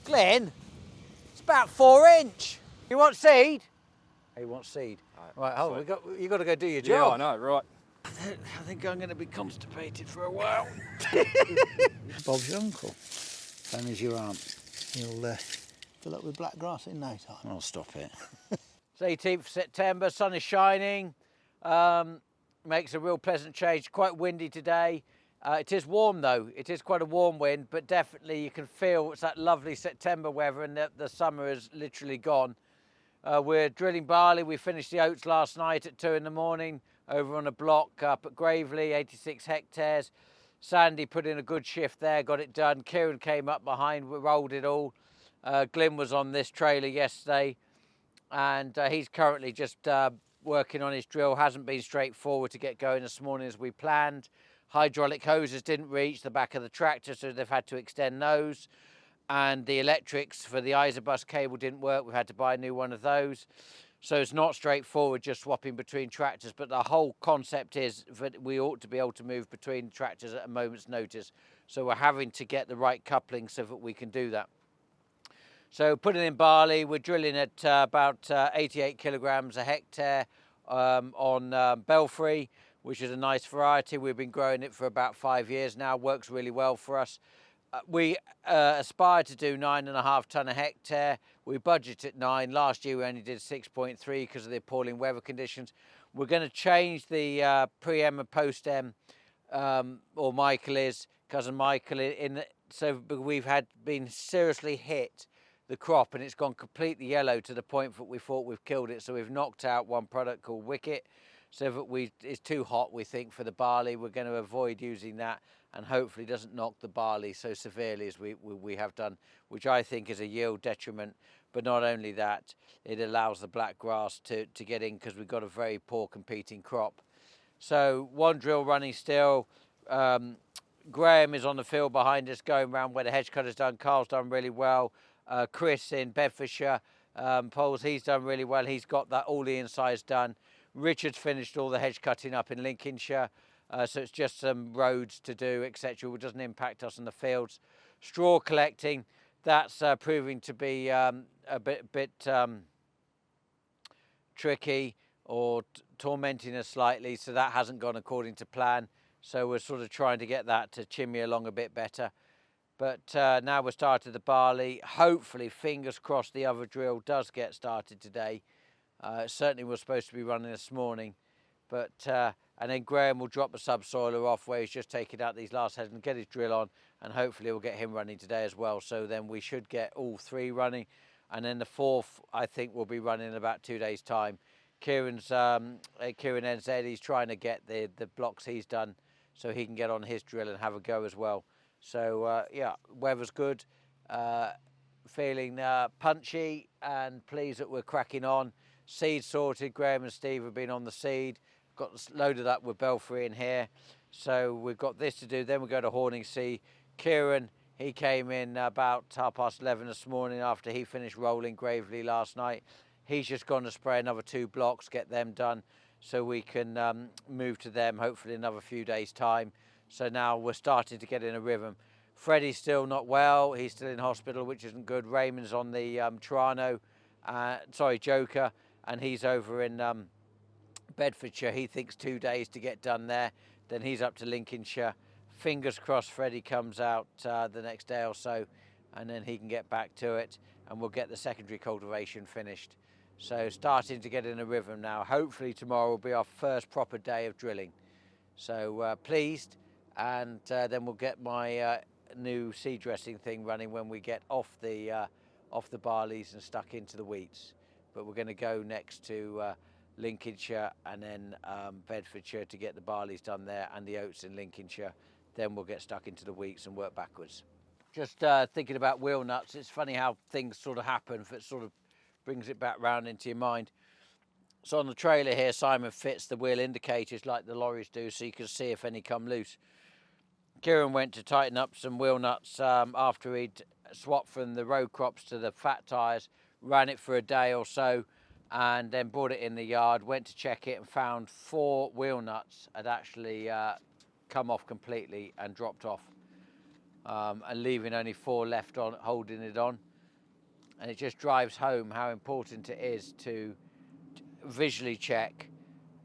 Glynn, it's about 4 inch. You want seed? He wants seed. Right, hold on, you got to go do your job. Yeah, I know, right. I think I'm going to be constipated for a while. Bob's your uncle. Same as your aunt. He'll fill up with black grass in no time. I'll stop it. It's 18th September, sun is shining. Makes a real pleasant change. Quite windy today. It is warm though. It is quite a warm wind, but definitely you can feel it's that lovely September weather and the summer is literally gone. We're drilling barley. We finished the oats last night at 2 in the morning over on a block up at Gravely, 86 hectares. Sandy put in a good shift there, got it done. Kieran came up behind, we rolled it all. Glynn was on this trailer yesterday, and he's currently just working on his drill. Hasn't been straightforward to get going this morning as we planned. Hydraulic hoses didn't reach the back of the tractor, so they've had to extend those. And the electrics for the Isobus cable didn't work. We've had to buy a new one of those. So it's not straightforward just swapping between tractors, but the whole concept is that we ought to be able to move between tractors at a moment's notice. So we're having to get the right coupling so that we can do that. So putting in barley, we're drilling at about 88 kilograms a hectare on Belfry, which is a nice variety. We've been growing it for about 5 years now, works really well for us. We aspire to do 9.5 tonne a hectare. We budget at 9. Last year we only did 6.3 because of the appalling weather conditions. We're going to change the pre-em and post-em, or cousin Michael, so we've been seriously hit the crop and it's gone completely yellow to the point that we thought we've killed it. So we've knocked out one product called Wicket, so that it's too hot, we think, for the barley. We're going to avoid using that, and hopefully doesn't knock the barley so severely as we have done, which I think is a yield detriment. But not only that, it allows the black grass to get in because we've got a very poor competing crop. So one drill running still. Graham is on the field behind us going around where the hedge cutter's done. Carl's done really well. Chris in Bedfordshire, Poles, he's done really well. He's got all the insides done. Richard's finished all the hedge cutting up in Lincolnshire. So it's just some roads to do, etc. It doesn't impact us in the fields. Straw collecting, that's proving to be a bit tricky or tormenting us slightly. So that hasn't gone according to plan. So we're sort of trying to get that to chimney along a bit better. But now we've started the barley. Hopefully, fingers crossed, the other drill does get started today. Certainly was supposed to be running this morning. But and then Graham will drop the subsoiler off where he's just taken out these last heads and get his drill on, and hopefully we'll get him running today as well. So then we should get all 3 running, and then the 4th I think will be running in about 2 days' time. Kieran's Kieran NZ, he's trying to get the blocks he's done so he can get on his drill and have a go as well. So yeah, weather's good, feeling punchy and pleased that we're cracking on. Seed sorted, Graham and Steve have been on the seed, got loaded up with Belfry in here. So we've got this to do, then we'll go to Horningsea. Kieran, he came in about 11:30 this morning after he finished rolling Gravely last night. He's just gone to spray another 2 blocks, get them done, so we can move to them hopefully another few days' time. So now we're starting to get in a rhythm. Freddie's still not well, he's still in hospital, which isn't good. Raymond's on the Joker, and he's over in Bedfordshire. He thinks 2 days to get done there. Then he's up to Lincolnshire. Fingers crossed Freddie comes out the next day or so, and then he can get back to it, and we'll get the secondary cultivation finished. So starting to get in a rhythm now. Hopefully tomorrow will be our first proper day of drilling. So pleased, and then we'll get my new seed dressing thing running when we get off the barleys and stuck into the wheats. But we're going to go next to Lincolnshire and then Bedfordshire to get the barleys done there and the oats in Lincolnshire. Then we'll get stuck into the wheats and work backwards. Just thinking about wheel nuts, it's funny how things sort of happen, if it sort of brings it back round into your mind. So on the trailer here, Simon fits the wheel indicators like the lorries do, so you can see if any come loose. Kieran went to tighten up some wheel nuts after he'd swapped from the road crops to the fat tyres, ran it for a day or so, and then brought it in the yard, went to check it and found 4 wheel nuts had actually come off completely and dropped off, and leaving only 4 left on, holding it on. and it just drives home how important it is to visually check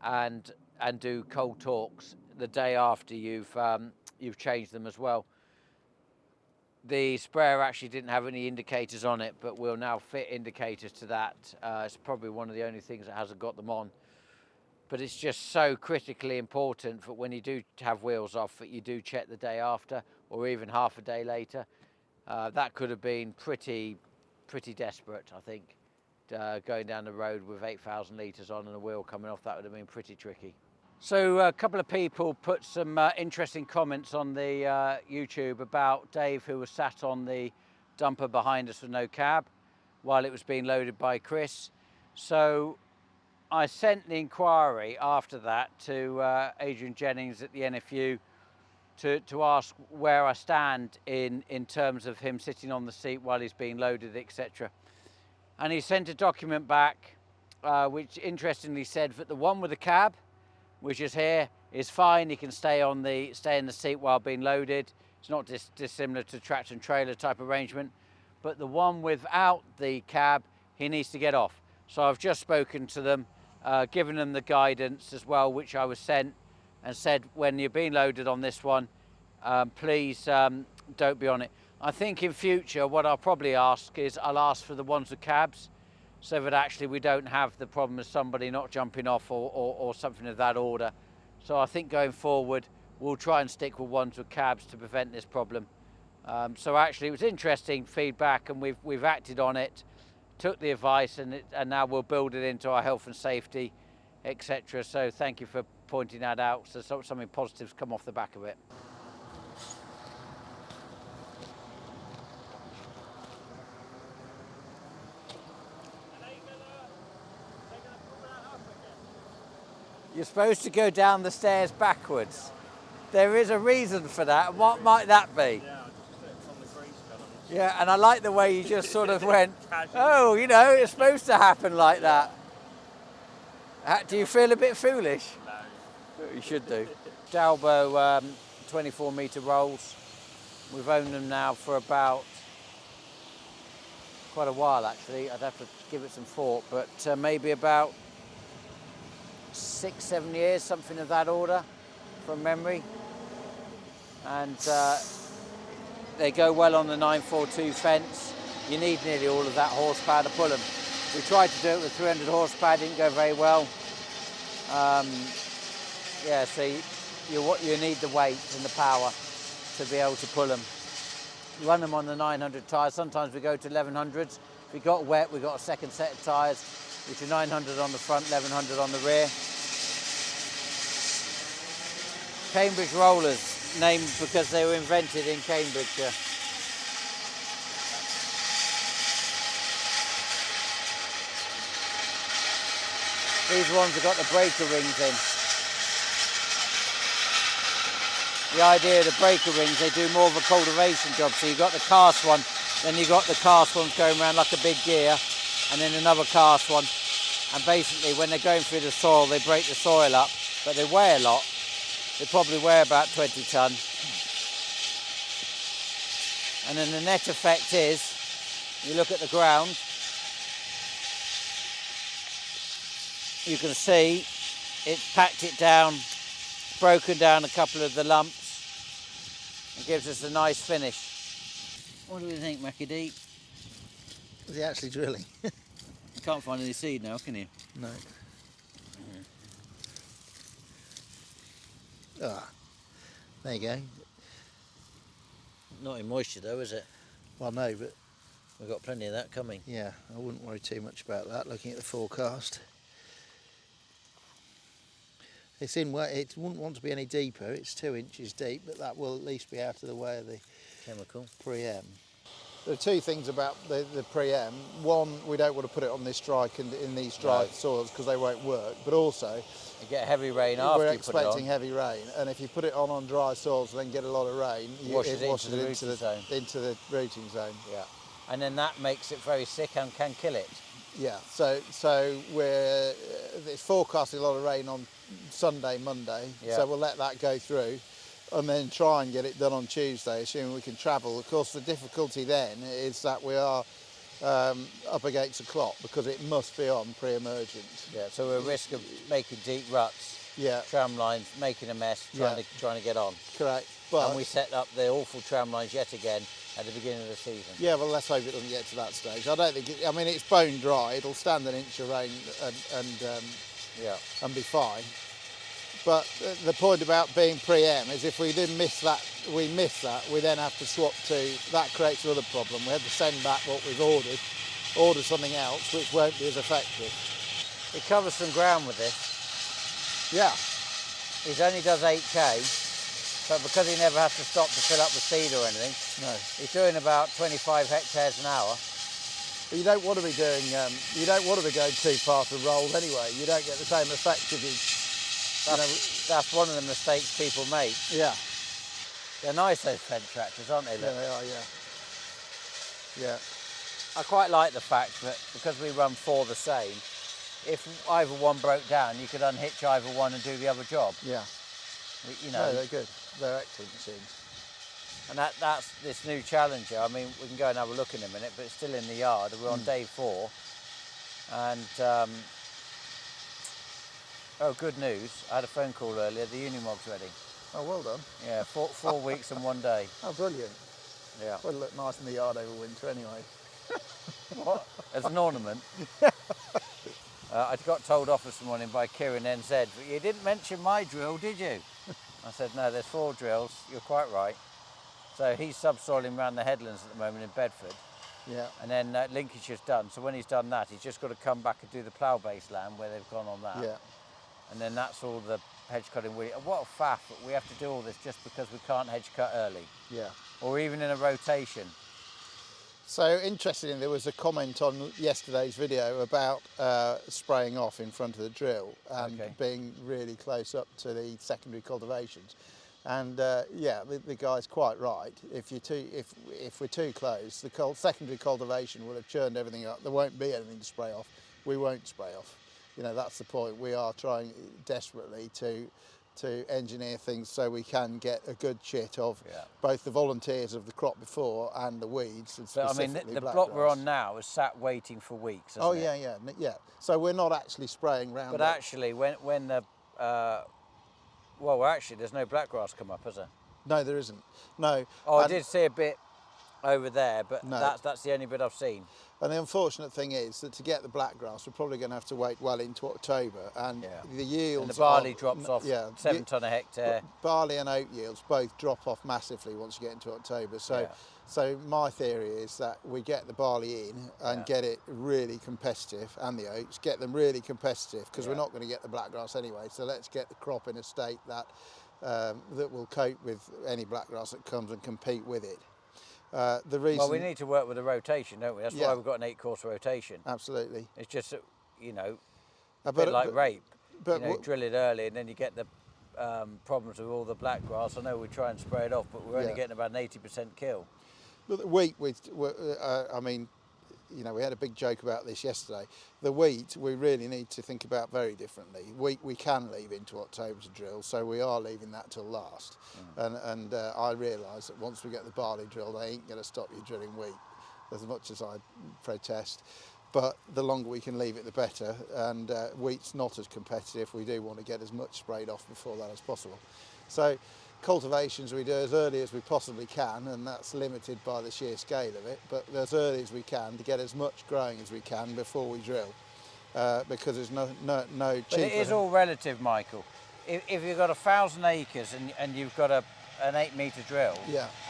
and do cold talks the day after you've changed them as well. The sprayer actually didn't have any indicators on it, but we'll now fit indicators to that. It's probably one of the only things that hasn't got them on. But it's just so critically important for when you do have wheels off that you do check the day after or even half a day later. That could have been pretty desperate, I think. Going down the road with 8,000 litres on and a wheel coming off, that would have been pretty tricky. So a couple of people put some interesting comments on the YouTube about Dave, who was sat on the dumper behind us with no cab while it was being loaded by Chris. So I sent the inquiry after that to Adrian Jennings at the NFU to ask where I stand in terms of him sitting on the seat while he's being loaded, etc. And he sent a document back which interestingly said that the one with the cab, which is here, is fine. He can stay in the seat while being loaded. It's not dissimilar to tractor and trailer type arrangement. But the one without the cab, he needs to get off. So I've just spoken to them, given them the guidance as well, which I was sent, and said, when you're being loaded on this one, please don't be on it. I think in future, what I'll probably ask is I'll ask for the ones with cabs, so that actually we don't have the problem of somebody not jumping off or something of that order. So I think going forward, we'll try and stick with ones with cabs to prevent this problem. So actually it was interesting feedback, and we've acted on it, took the advice, and now we'll build it into our health and safety, etc. So thank you for pointing that out, so something positive's come off the back of it. You're supposed to go down the stairs backwards. There is a reason for that. What might that be? Yeah, I just slipped on the Graceful. Yeah, and I like the way you just sort of went, oh, you know, it's supposed to happen like that. Do you feel a bit foolish? No. You should do. Dalbo 24 metre rolls. We've owned them now for about quite a while actually. I'd have to give it some thought, but maybe about 6-7 years, something of that order, from memory. And they go well on the 942 Fendt. You need nearly all of that horsepower to pull them. We tried to do it with 300 horsepower, didn't go very well. Yeah, so you need the weight and the power to be able to pull them. You run them on the 900 tyres. Sometimes we go to 1100s. If we got wet, we got a second set of tyres, which are 900 on the front, 1100 on the rear. Cambridge rollers, named because they were invented in Cambridgeshire. These ones have got the breaker rings in. The idea of the breaker rings, they do more of a cultivation job. So you've got the cast one, then you've got the cast ones going around like a big gear, and then another cast one. And basically when they're going through the soil, they break the soil up, but they weigh a lot. They probably weigh about 20 tonne. And then the net effect is, you look at the ground, you can see it's packed it down, broken down a couple of the lumps, and gives us a nice finish. What do we think, Mackie D? Was he actually drilling? You can't find any seed now, can you? No. Ah, there you go. Not in moisture though, is it? Well, no, but We've got plenty of that coming. yeah, I wouldn't worry too much about that, looking at the forecast. It wouldn't want to be any deeper. It's 2 inches deep, but that will at least be out of the way of the Chemical. pre-em. There are two things about the pre-em. One, we don't want to put it on this strike and in these dry soils because they won't work. But also, You get heavy rain after we're you put it on. expecting heavy rain, and if you put it on dry soils and then get a lot of rain, It washes it washes into the into rooting zone. into the rooting zone. Yeah. And then that makes it very sick and can kill it. Yeah. So it's forecasting a lot of rain on Sunday, Monday. Yeah. So we'll let that go through, and then try and get it done on Tuesday, assuming we can travel. Of course, the difficulty then is that we are up against the crop because it must be on pre-emergent. Yeah, so we're at risk of making deep ruts, Yeah, tram lines, making a mess, trying to get on. correct. But And we set up the awful tram lines yet again at the beginning of the season. yeah, well, let's hope it doesn't get to that stage. I don't think. I mean, it's bone dry. It'll stand an inch of rain and be fine. But the point about being pre-em is if we didn't miss that, we then have to swap to, that creates another problem. We have to send back what we've order something else, which won't be as effective. He covers some ground with this. Yeah, He only does 8k, but because he never has to stop to fill up with seed or anything, no. he's doing about 25 hectares an hour. But you don't want to be doing, you don't want to be going too far to roll anyway. You don't get the same effect if you, That's one of the mistakes people make. yeah. They're nice, those Fendt tractors, aren't they? Yeah, they are, yeah. Yeah. I quite like the fact that because we run 4 the same, if either one broke down, you could unhitch either one and do the other job. Yeah. You know, No, they're good. They're excellent machines. and that's this new Challenger. I mean, we can go and have a look in a minute, but it's still in the yard. We're on day 4, and oh, good news! I had a phone call earlier. The Unimog's ready. Oh, well done. Yeah, 4 weeks and 1 day. Oh, brilliant. Yeah. Well, look nice in the yard over winter anyway. What? As an ornament. I got told off this morning by Kieran NZ, but you didn't mention my drill, did you? I said, no, there's 4 drills. You're quite right. So he's subsoiling around the headlands at the moment in Bedford. Yeah. And then Lincolnshire's done. So when he's done that, he's just got to come back and do the plough-based land where they've gone on that. Yeah. And then that's all the hedge cutting. What a faff that we have to do all this just because we can't hedge cut early. Yeah. Or even in a rotation. So interestingly, there was a comment on yesterday's video about spraying off in front of the drill and being really close up to the secondary cultivations. And yeah, the guy's quite right. If we're too close, the secondary cultivation will have churned everything up. There won't be anything to spray off. We won't spray off. You know, that's the point. We are trying desperately to engineer things so we can get a good chit of both the volunteers of the crop before and the weeds. And but I mean, the block we're on now is sat waiting for weeks, isn't it? Yeah. So we're not actually spraying round. But actually, when the well, actually, there's no blackgrass come up, has there? No, there isn't. No. Oh, I did see a bit over there, but no. That's the only bit I've seen. And the unfortunate thing is that to get the blackgrass, we're probably going to have to wait well into October, and the yields. And the barley drops off 7 tonne a hectare. Barley and oat yields both drop off massively once you get into October. So my theory is that we get the barley in and get it really competitive, and the oats, get them really competitive because we're not going to get the blackgrass anyway. So let's get the crop in a state that that will cope with any blackgrass that comes and compete with it. The reason. Well, we need to work with a rotation, don't we? That's why we've got an 8-course rotation. Absolutely. It's just, you know, a bit like rape. But you know, drill it early and then you get the problems with all the blackgrass. I know we try and spray it off, but we're only getting about an 80% kill. But the wheat, I mean, you know, we had a big joke about this yesterday. The wheat, we really need to think about very differently. Wheat, we can leave into October to drill, so we are leaving that till last. And I realise that once we get the barley drilled, they ain't going to stop you drilling wheat, as much as I protest. But the longer we can leave it, the better. And wheat's not as competitive. We do want to get as much sprayed off before that as possible. So cultivations we do as early as we possibly can, and that's limited by the sheer scale of it, but as early as we can to get as much growing as we can before we drill, because there's no cheaper. But it is all relative, Michael. If you've got 1,000 acres and you've got an 8-metre drill,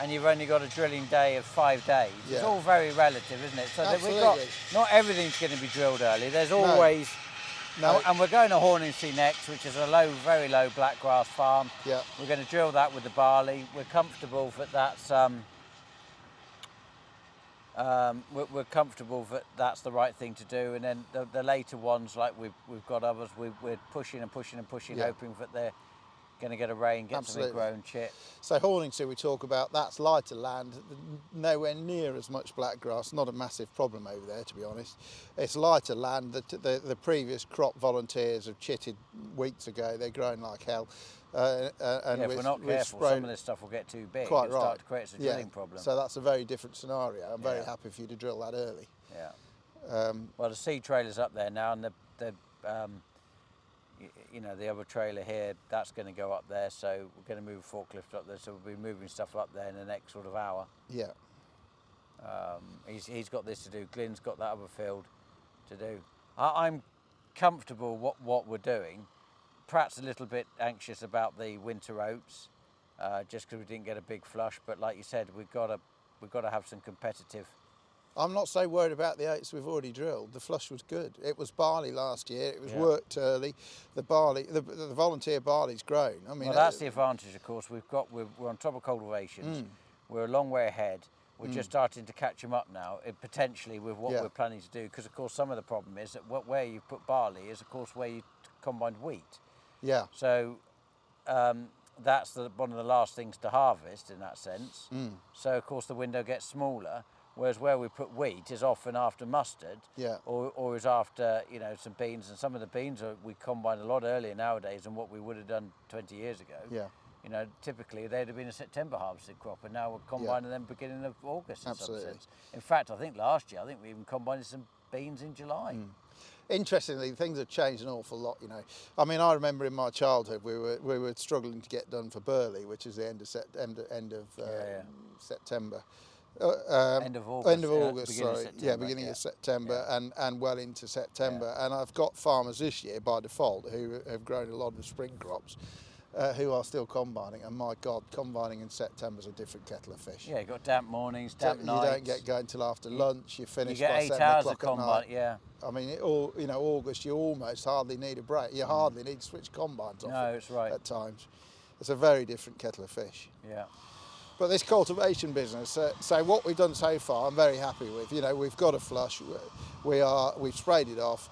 and you've only got a drilling day of 5 days, it's all very relative, isn't it? So Absolutely. Not everything's going to be drilled early. There's always. No. And we're going to Horningsea next, which is a very low blackgrass farm. Yeah. We're going to drill that with the barley. We're comfortable that that's the right thing to do. And then the later ones, like we've got others, we're pushing and pushing and pushing, hoping that they're going to get a rain, get Absolutely. something grown, chit. So Horningsea we talk about, that's lighter land, nowhere near as much black grass, not a massive problem over there to be honest. It's lighter land, the previous crop volunteers have chitted weeks ago, they're growing like hell. And Yeah, if we're not careful, some of this stuff will get too big. Quite It'll right. start to create a drilling problem. So that's a very different scenario. I'm very happy for you to drill that early. Yeah. Well, the seed trailer's up there now, and you know, the other trailer here, that's going to go up there, so we're going to move a forklift up there, so we'll be moving stuff up there in the next sort of hour. Yeah. He's got this to do, Glynn's got that other field to do. I'm comfortable what we're doing, perhaps a little bit anxious about the winter oats, just because we didn't get a big flush, but like you said, we've got to have some competitive. I'm not so worried about the oats we've already drilled. The flush was good. It was barley last year. It was worked early. The barley, the volunteer barley's grown. I mean, well, that's the advantage, of course. We're on top of cultivations. We're a long way ahead. We're just starting to catch them up now, potentially with what we're planning to do. Because of course, some of the problem is that where you put barley is, of course, where you combined wheat. Yeah. So that's one of the last things to harvest in that sense. So of course the window gets smaller. Whereas where we put wheat is often after mustard, or is after, you know, some beans, and some of the beans we combine a lot earlier nowadays than what we would have done 20 years ago. Yeah. You know, typically they'd have been a September harvested crop, and now we're combining them beginning of August in some sense. In fact, I think last year, we even combined some beans in July. Interestingly, things have changed an awful lot, you know. I mean, I remember in my childhood we were struggling to get done for burley, which is the end of September. End of August, sorry. Beginning of September and well into September. And I've got farmers this year by default who have grown a lot of spring crops who are still combining. And my God, combining in September is a different kettle of fish. Yeah, you've got damp mornings, damp nights. You don't get going till after lunch. You finish by 7 o'clock at night. You get 8 hours of combine, I mean, August, you almost hardly need a break. You hardly need to switch combines off. No, it's right. At times. It's a very different kettle of fish. Yeah. But this cultivation business, so what we've done so far, I'm very happy with. You know, we've got a flush, we've sprayed it off,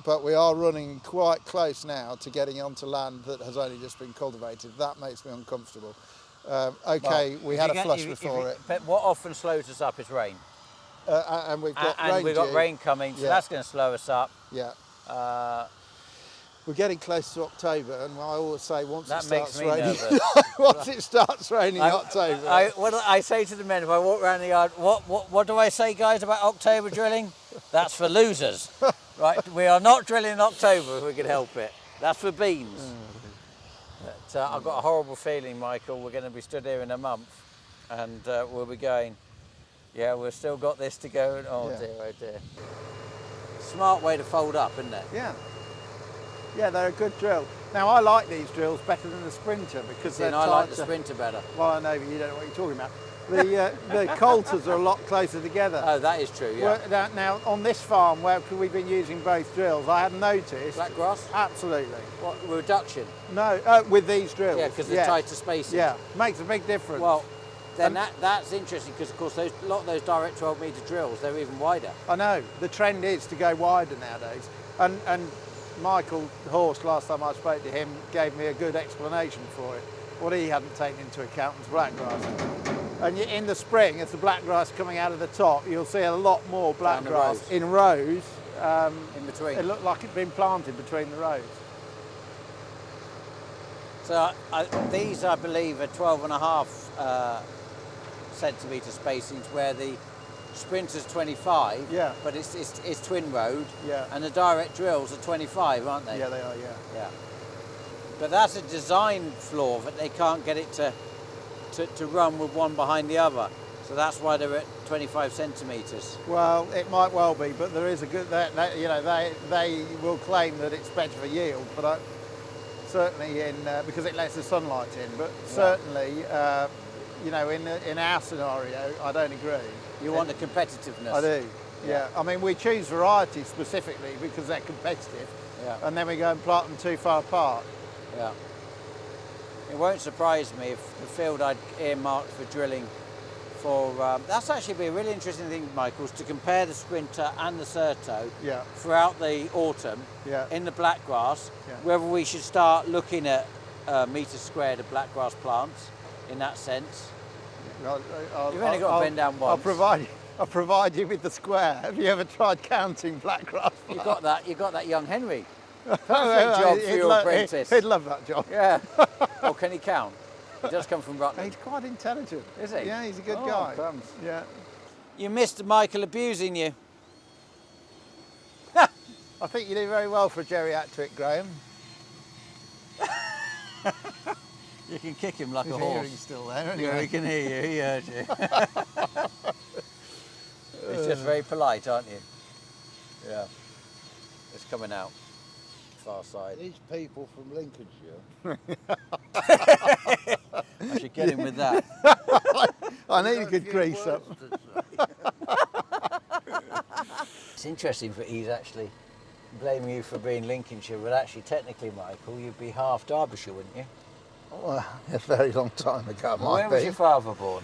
but we are running quite close now to getting onto land that has only just been cultivated. That makes me uncomfortable. We had a flush before it. But what often slows us up is rain. And we've got rain coming, so that's going to slow us up. Yeah. We're getting close to October, and I always say once it starts raining, once it starts raining in October. I say to the men if I walk around the yard, what do I say, guys, about October drilling? That's for losers, right? We are not drilling in October if we can help it. That's for beans. But, I've got a horrible feeling, Michael, we're going to be stood here in a month, and we'll be going, yeah, we've still got this to go. Oh dear. Smart way to fold up, isn't it? Yeah. Yeah, they're a good drill. Now, I like these drills better than the Sprinter because they're I like the Sprinter better. Well, I know, but you don't know what you're talking about. The coulters are a lot closer together. Oh, that is true, yeah. Now, on this farm, where we've been using both drills, I hadn't noticed. Black grass? Absolutely. What, reduction? No, with these drills. Yeah, because they're tighter spacing. Yeah, makes a big difference. Well, then that's interesting because, of course, a lot of those direct 12-metre drills, they're even wider. I know. The trend is to go wider nowadays. And Michael Horsch, last time I spoke to him, gave me a good explanation for it. What he hadn't taken into account was black grass. And in the spring, as the black grass coming out of the top, you'll see a lot more black grass in rows. In between. It looked like it'd been planted between the rows. So these, I believe, are 12.5 centimetre spacings, where the Sprinter's 25, but it's twin road, and the direct drills are 25, aren't they? Yeah, they are, yeah. But that's a design flaw that they can't get it to run with one behind the other. So that's why they're at 25 centimetres. Well, it might well be, but there is a good, they will claim that it's better for yield, but certainly because it lets the sunlight in, but certainly, in our scenario, I don't agree. You want the competitiveness? I do, yeah. I mean, we choose varieties specifically because they're competitive, and then we go and plant them too far apart. Yeah. It won't surprise me if the field I'd earmarked for drilling for, that's actually be a really interesting thing, Michael, is to compare the Sprinter and the Certo throughout the autumn in the black grass, whether we should start looking at metres squared of black grass plants in that sense. You've only got to bend down once. I'll provide you with the square. Have you ever tried counting black grass plants? You got that young Henry. Perfect job for your apprentice. He'd love that job. Yeah. Oh, can he count? He does come from Rutland. He's quite intelligent. Is he? Yeah, he's a good Oh, guy. crumbs. Yeah. You missed Michael abusing you. I think you do very well for a geriatric, Graham. You can kick him like His a horse. hearing's still there, anyway. Yeah, he can hear you. He heard you. It's just very polite, aren't you? Yeah. It's coming out. Far side. These people from Lincolnshire. I should get him with that. I need a good grease up. It's interesting that he's actually blaming you for being Lincolnshire, but actually, technically, Michael, you'd be half Derbyshire, wouldn't you? Well, a very long time ago, Where was your father born?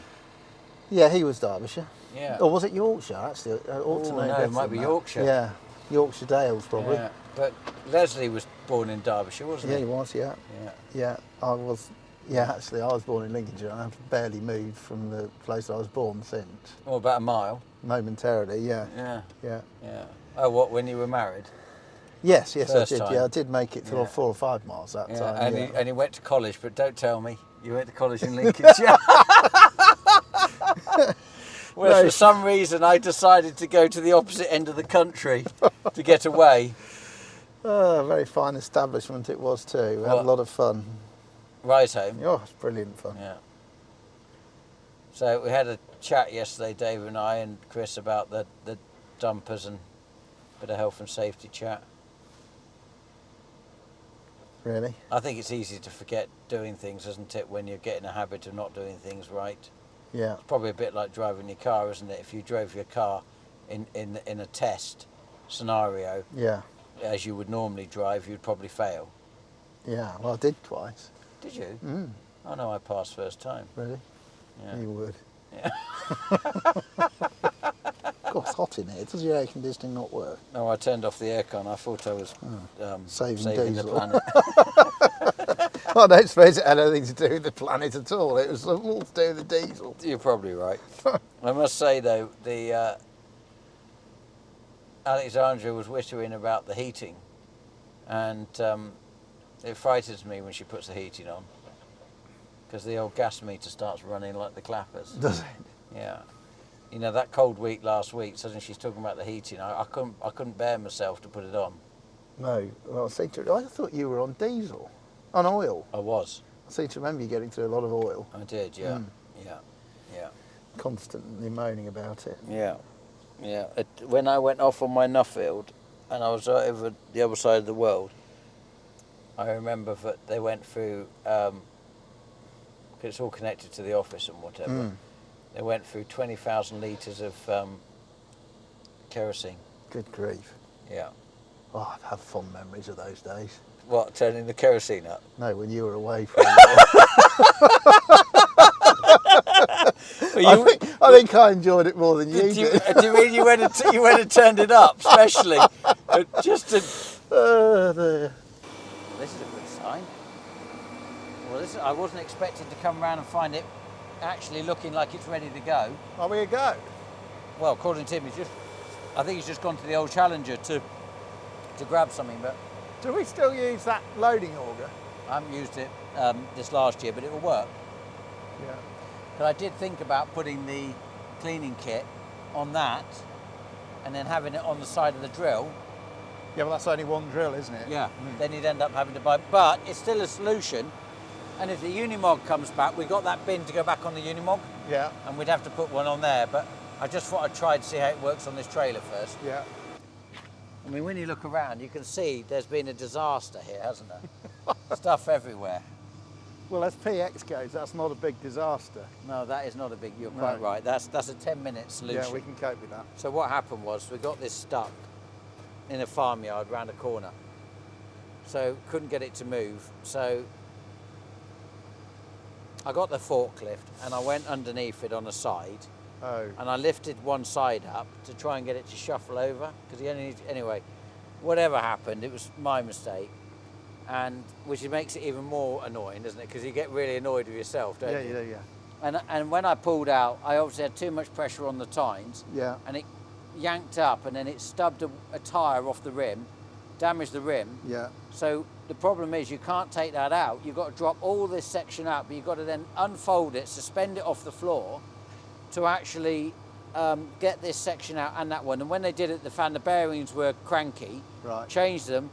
Yeah, he was Derbyshire. Yeah. Or was it Yorkshire, actually? No, it might be Yorkshire. Yeah, Yorkshire Dales, probably. Yeah. But Leslie was born in Derbyshire, wasn't Yeah, he? he was, yeah. Yeah, I was. Yeah, actually, I was born in Lincolnshire. I've barely moved from the place I was born since. Oh, about a mile. Momentarily, yeah. Yeah. Yeah. Yeah. Oh, what, when you were married? Yes, I First did. time. Yeah, I did make it Yeah. 4 or 5 miles that Yeah. time. And he went to college, but don't tell me. You went to college in Lincolnshire. Well, No. for some reason, I decided to go to the opposite end of the country to get away. A very fine establishment it was too. We had a What? lot of fun. Right home. Oh, it's brilliant fun. Yeah. So we had a chat yesterday, Dave and I and Chris, about the dumpers and a bit of health and safety chat. Really? I think it's easy to forget doing things, isn't it, when you get in a habit of not doing things right. Yeah. It's probably a bit like driving your car, isn't it? If you drove your car in a test scenario, Yeah. as you would normally drive, you'd probably fail. Yeah. Well, I did twice. Did you? Mm, Oh no, I passed first time. really? Yeah. You would. Yeah. God, it's hot in here. Does your air conditioning not work? No, I turned off the aircon. I thought I was Saving the diesel. planet. I don't suppose it had anything to do with the planet at all. It was all to do with the diesel. You're probably right. I must say though, the Alexandra was whittering about the heating, and it frightens me when she puts the heating on, because the old gas meter starts running like the clappers. Does it? Yeah. You know, that cold week last week, suddenly she's talking about the heating. I couldn't bear myself to put it on. No. Well, I thought you were on diesel. On oil. I was. I seem to remember you getting through a lot of oil. I did, yeah. Mm. Yeah. Constantly moaning about it. Yeah. Yeah. When I went off on my Nuffield and I was over the other side of the world, I remember that they went through, 'cause it's all connected to the office and whatever, Mm. they went through 20,000 litres of kerosene. Good grief. Yeah. Oh, I have fond memories of those days. What, turning the kerosene up? No, when you were away from I think I enjoyed it more than you Do you did. mean you went and turned it up, especially? Just to... There. This is a good sign. Well, I wasn't expecting to come around and find it actually looking like it's ready to go. Are we a go? Well, according to him, I think he's just gone to the old Challenger to grab something, but Do we still use that loading auger? I haven't used it this last year, but it will work. Yeah. But I did think about putting the cleaning kit on that and then having it on the side of the drill. Yeah, well, that's only one drill, isn't it? Yeah. Then you'd end up having to buy, but it's still a solution. And if the Unimog comes back, we've got that bin to go back on the Unimog, Yeah. and we'd have to put one on there. But I just thought I'd try to see how it works on this trailer first. Yeah. I mean, when you look around, you can see there's been a disaster here, hasn't there? Stuff everywhere. Well, as PX goes, that's not a big disaster. No, that is not a big, you're No. quite right. That's a 10-minute solution. Yeah, we can cope with that. So what happened was we got this stuck in a farmyard round a corner. So couldn't get it to move. So I got the forklift and I went underneath it on the side Oh. and I lifted one side up to try and get it to shuffle over because anyway, whatever happened, it was my mistake. and which makes it even more annoying, doesn't it? Because you get really annoyed with yourself, don't you? Yeah, you do, yeah. And when I pulled out, I obviously had too much pressure on the tines. Yeah. And it yanked up, and then it stubbed a tyre off the rim, damaged the rim. Yeah. So the problem is you can't take that out. You've got to drop all this section out, but you've got to then unfold it, suspend it off the floor to actually get this section out and that one. And when they did it, they found the bearings were cranky. Right. Changed them.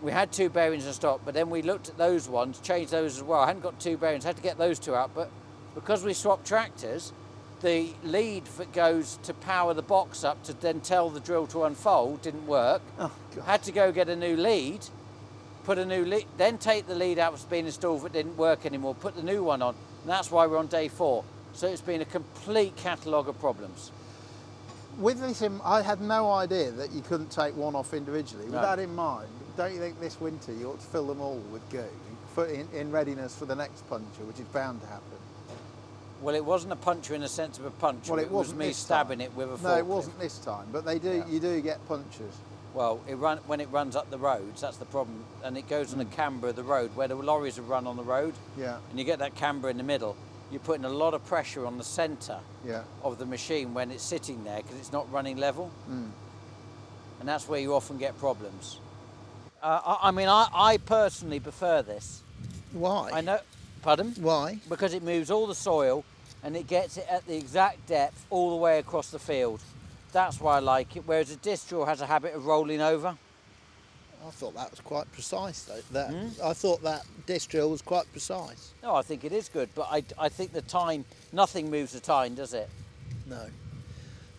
We had 2 bearings in stock, but then we looked at those ones, changed those as well. I hadn't got 2 bearings, had to get those 2 out, but because we swapped tractors, the lead that goes to power the box up to then tell the drill to unfold didn't work. Oh, God. Had to go get a new lead, put a new lead, then take the lead out that's been installed that didn't work anymore, put the new one on, and that's why we're on day 4. So it's been a complete catalogue of problems. With this, I had no idea that you couldn't take one off individually. With No. that in mind, don't you think this winter you ought to fill them all with goo in readiness for the next puncture, which is bound to happen? Well, it wasn't a puncture in the sense of a puncture. Well, it was wasn't me this stabbing time. it with a forklift. No, it wasn't this time, but they do. Yeah. You do get punctures. Well, when it runs up the roads, that's the problem, and it goes on the camber of the road where the lorries have run on the road. Yeah. And you get that camber in the middle. You're putting a lot of pressure on the centre Yeah. of the machine when it's sitting there because it's not running level, Mm. and that's where you often get problems. I personally prefer this. Why? I know. Pardon? Why? Because it moves all the soil and it gets it at the exact depth all the way across the field. That's why I like it, whereas a disc drill has a habit of rolling over. I thought that was quite precise, though. I thought that disc drill was quite precise. No, I think it is good, but I think the tine, nothing moves the tine, does it? No.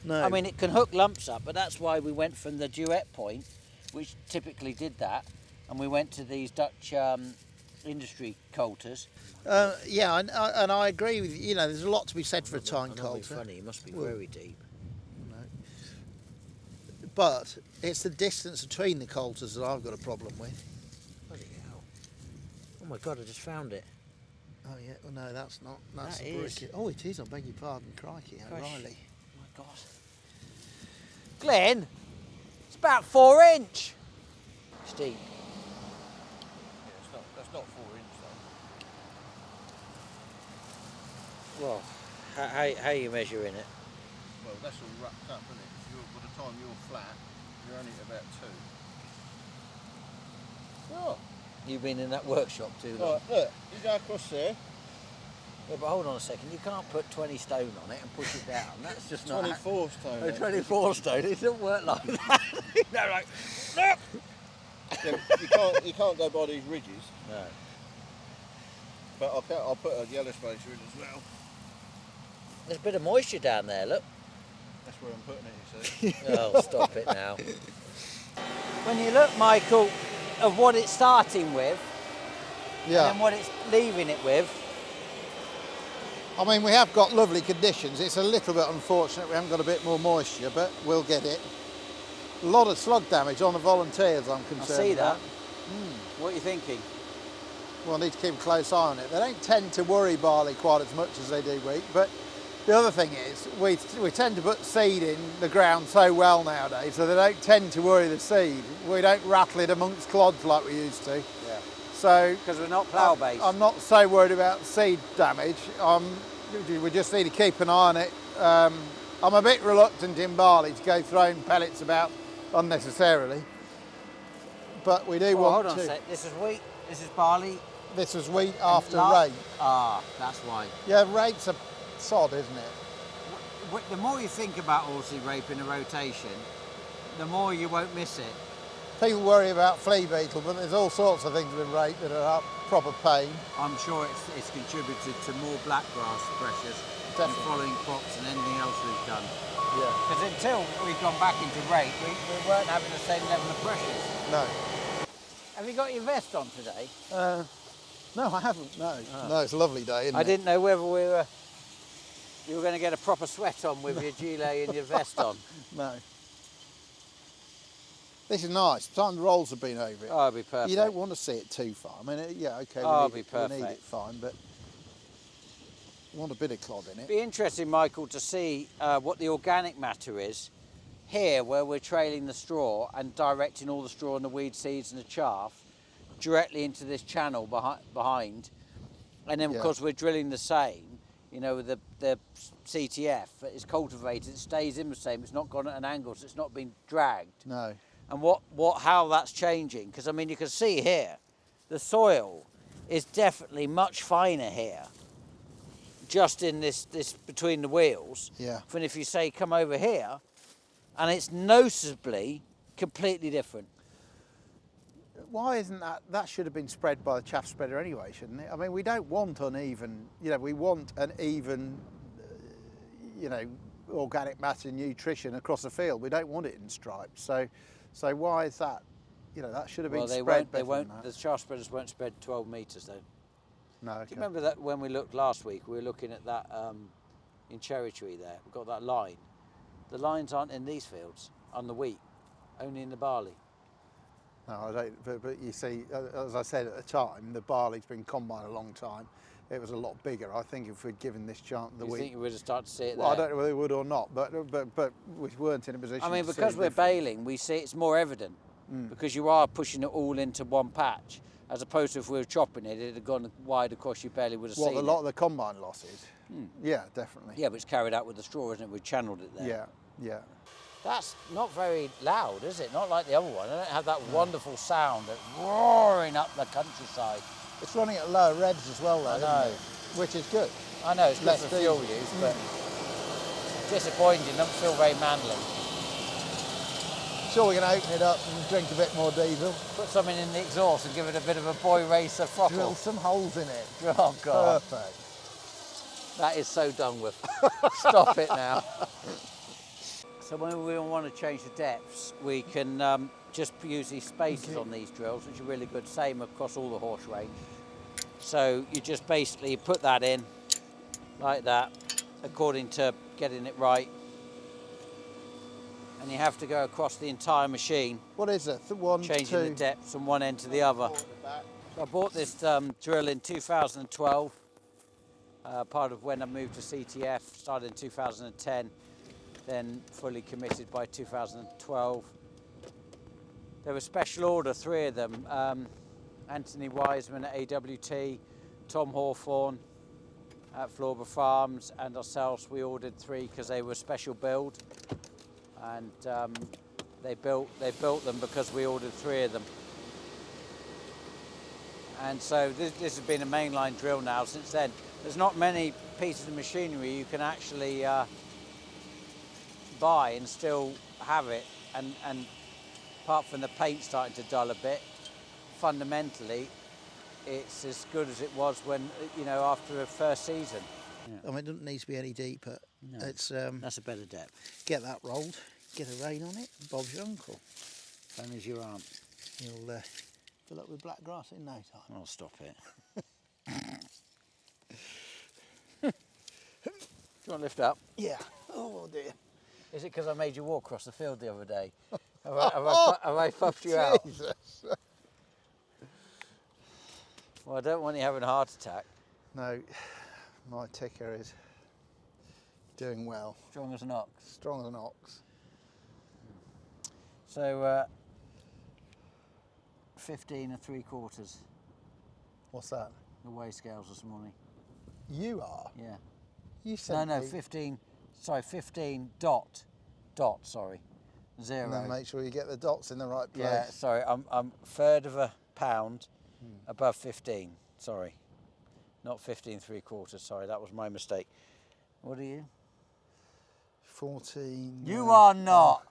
No. I mean, it can hook lumps up, but that's why we went from the duet point, which typically did that, and we went to these Dutch industry coulters. Yeah, and I agree with you. You know, there's a lot to be said for a tine Not be coulter. funny, it must be Well, very deep. But it's the distance between the coulters that I've got a problem with. Bloody hell. Oh my God, I just found it. Oh yeah, well no, that's not. That's That a is. brick. Oh, it is. I beg your pardon, crikey, Gosh. O'Reilly. Oh my God. Glynn, it's about 4 inch. Steep. Yeah, that's not 4 inch though. Well, how are you measuring it? Well, that's all wrapped up, isn't it? By the time you're flat, you're only at about 2. Oh, You've been in that workshop too long. right, look, you go across there, Yeah, but hold on a second, you can't put 20 stone on it and push it down. That's just not... 24 stone. Oh, 24 stone, it doesn't work like that. They're like, no. Yeah, you can't go by these ridges, No. but I'll put a yellow spacer in as well. There's a bit of moisture down there, look. That's where I'm putting it, you see. Oh, stop it now. When you look, Michael, of what it's starting with Yeah. and what it's leaving it with, I mean, we have got lovely conditions. It's a little bit unfortunate we haven't got a bit more moisture, but we'll get it. A lot of slug damage on the volunteers, I'm I concerned see that. about. What are you thinking? We'll need to keep a close eye on it. They don't tend to worry barley quite as much as they do wheat, but the other thing is we tend to put seed in the ground so well nowadays, so they don't tend to worry the seed. We don't rattle it amongst clods like we used to. Yeah. So Because we're not plough based. I'm not so worried about seed damage. We just need to keep an eye on it. I'm a bit reluctant in barley to go throwing pellets about unnecessarily, but we do Well, want hold on to. a sec. This is wheat, this is barley. This is wheat after La- rape. Ah, that's why. Yeah, rape's a sod, isn't it? The more you think about oilseed rape in a rotation, the more you won't miss it. People worry about flea beetle, but there's all sorts of things with rape that are proper pain. I'm sure it's contributed to more blackgrass pressures and Definitely. following crops and anything else we've done. Yeah. Because until we've gone back into rape, we weren't having the same level of pressures. No. Have you got your vest on today? No, I haven't. No. Oh. No, it's a lovely day, isn't I it? didn't know whether you were going to get a proper sweat on with your gilet and your vest on. No. This is nice. The time the rolls have been over it. Oh, it'll be perfect. You don't want to see it too far. I mean, yeah, okay, Oh, we it'll be need it perfect. fine, but you want a bit of clod in it. Be interesting, Michael, to see what the organic matter is here, where we're trailing the straw and directing all the straw and the weed seeds and the chaff. directly into this channel behind. And then, Yeah. because we're drilling the same, you know, the CTF is cultivated, it stays in the same, it's not gone at an angle, so it's not been dragged. No. And how that's changing, because I mean, you can see here, the soil is definitely much finer here, just in this between the wheels. Yeah. Than if you say come over here, and it's noticeably completely different. Why isn't that should have been spread by the chaff spreader anyway, shouldn't it? I mean, we don't want uneven, you know, we want an even, you know, organic matter nutrition across the field. We don't want it in stripes. So why is that? You know, that should have been spread better than that. The chaff spreaders won't spread 12 metres though. No, okay. Do you remember that when we looked last week, we were looking at that in Cherry Tree there, we've got that line. The lines aren't in these fields, on the wheat, only in the barley. No, I don't. But you see, as I said at the time, the barley's been combined a long time. It was a lot bigger. I think if we'd given this chance the You wheat, think you would have started to see it there? well, I don't know whether we would or not, but we weren't in a position. I mean, to see because the we're difference. baling, we see it's more evident because you are pushing it all into one patch, as opposed to if we were chopping it, it'd have gone wide across. You barely would have What, seen a lot of the combine losses? Yeah, definitely. Yeah, but it's carried out with the straw, isn't it? We've channeled it there. Yeah, yeah. That's not very loud, is it? Not like the other one. I don't have that wonderful sound of roaring up the countryside. It's running at lower revs as well, though, I know. isn't it? Which is good. I know it's good Less for fuel diesel. use, but disappointing. Doesn't feel very manly. Sure, we're going to open it up and drink a bit more diesel. Put something in the exhaust and give it a bit of a boy racer throttle. Drill some holes in it. Oh God, Perfect. that is so done with. Stop it now. So when we want to change the depths, we can just use these spaces on these drills, which are really good. Same across all the Horsch range. So you just basically put that in like that, according to getting it right. And you have to go across the entire machine, What is it? One, changing two. the depths from one end to the other. So I bought this drill in 2012, part of when I moved to CTF, started in 2010, then fully committed by 2012. They were special order, 3 of them. Anthony Wiseman at AWT, Tom Hawthorne at Florber Farms, and ourselves. We ordered 3 because they were special build, and they built them because we ordered 3 of them. And so this has been a mainline drill now since then. There's not many pieces of machinery you can actually buy and still have it, and apart from the paint starting to dull a bit, fundamentally it's as good as it was when, you know, after the first season. I mean, it doesn't need to be any deeper. No, It's that's a better depth. get that rolled, get a rain on it. Bob's your uncle. Same as your aunt. You'll fill up with black grass in no time. I'll stop it. Do you want to lift up? Yeah. Oh dear. Is it because I made you walk across the field the other day? Have I puffed you out? Jesus. Well, I don't want you having a heart attack. No, my ticker is doing well. Strong as an ox. Strong as an ox. So 15 3/4. What's that? The weigh scales this morning. You are? Yeah. You said No, 15. Sorry, 15 dot. Sorry, 0. And then make sure you get the dots in the right place. Yeah, sorry, I'm third of a pound above 15. Sorry, not 15 3/4. Sorry, that was my mistake. What are you? 14. You are not.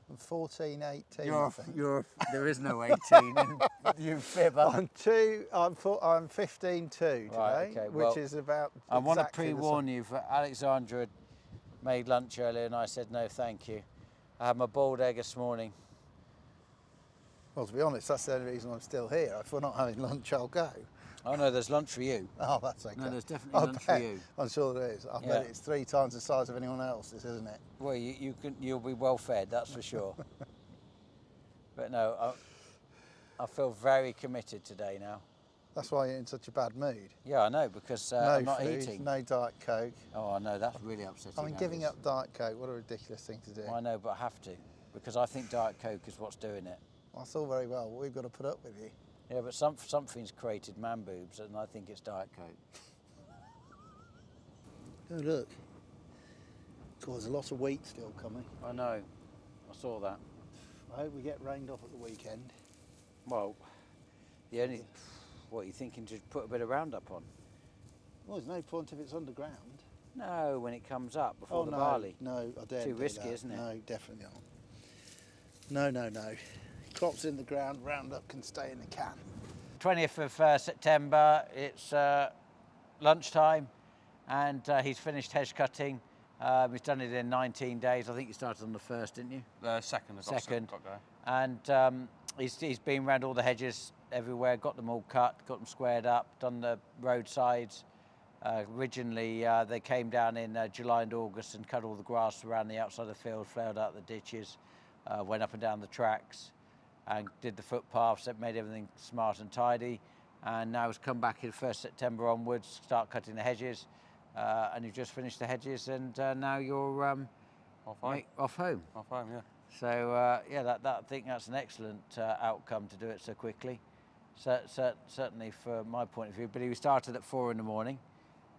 I'm 14, 18. I think. There is no 18. You fibber. I'm 15 too today, Right, okay, which well, is about. I want to exactly the same. pre-warn you. For Alexandra had made lunch earlier, and I said no, thank you. I had my boiled egg this morning. Well, to be honest, that's the only reason I'm still here. If we're not having lunch, I'll go. Oh no, there's lunch for you. Oh, that's okay. No, there's definitely I lunch for bet. you. I'm sure there is. I Yeah. bet it's 3 times the size of anyone else's, isn't it? Well, you'll be well fed, that's for sure. But no, I feel very committed today now. That's why you're in such a bad mood. Yeah, I know, because No I'm not food, eating. no Diet Coke. Oh, I know, that's really upsetting. I mean, giving Alex. up Diet Coke, what a ridiculous thing to do. I know, but I have to, because I think Diet Coke is what's doing it. That's all very well. We've got to put up with you. Yeah, but something's created man boobs, and I think it's Diet Coke. Oh, look. God, there's a lot of wheat still coming. I know. I saw that. I hope we get rained off at the weekend. Well, the only... What, are you thinking to put a bit of Roundup on? Well, there's no point if it's underground. No, when it comes up before the no, barley. No, I daren't Too do risky, that. isn't it? No, definitely not. No. Crops in the ground, Roundup can stay in the can. 20th of September, it's lunchtime, and he's finished hedge cutting. He's done it in 19 days. I think you started on the 1st, didn't you? The second. Second. Got going. And he's been around all the hedges everywhere, got them all cut, got them squared up, done the roadsides. Originally, they came down in July and August and cut all the grass around the outside of the field, flared out the ditches, went up and down the tracks, and did the footpaths. That made everything smart and tidy. And now it's come back in 1st September onwards, start cutting the hedges, and you've just finished the hedges, and now you're Off home. off home. Off home, yeah. So yeah, I think that's an excellent outcome to do it so quickly. Certainly from my point of view. But he started at 4 in the morning.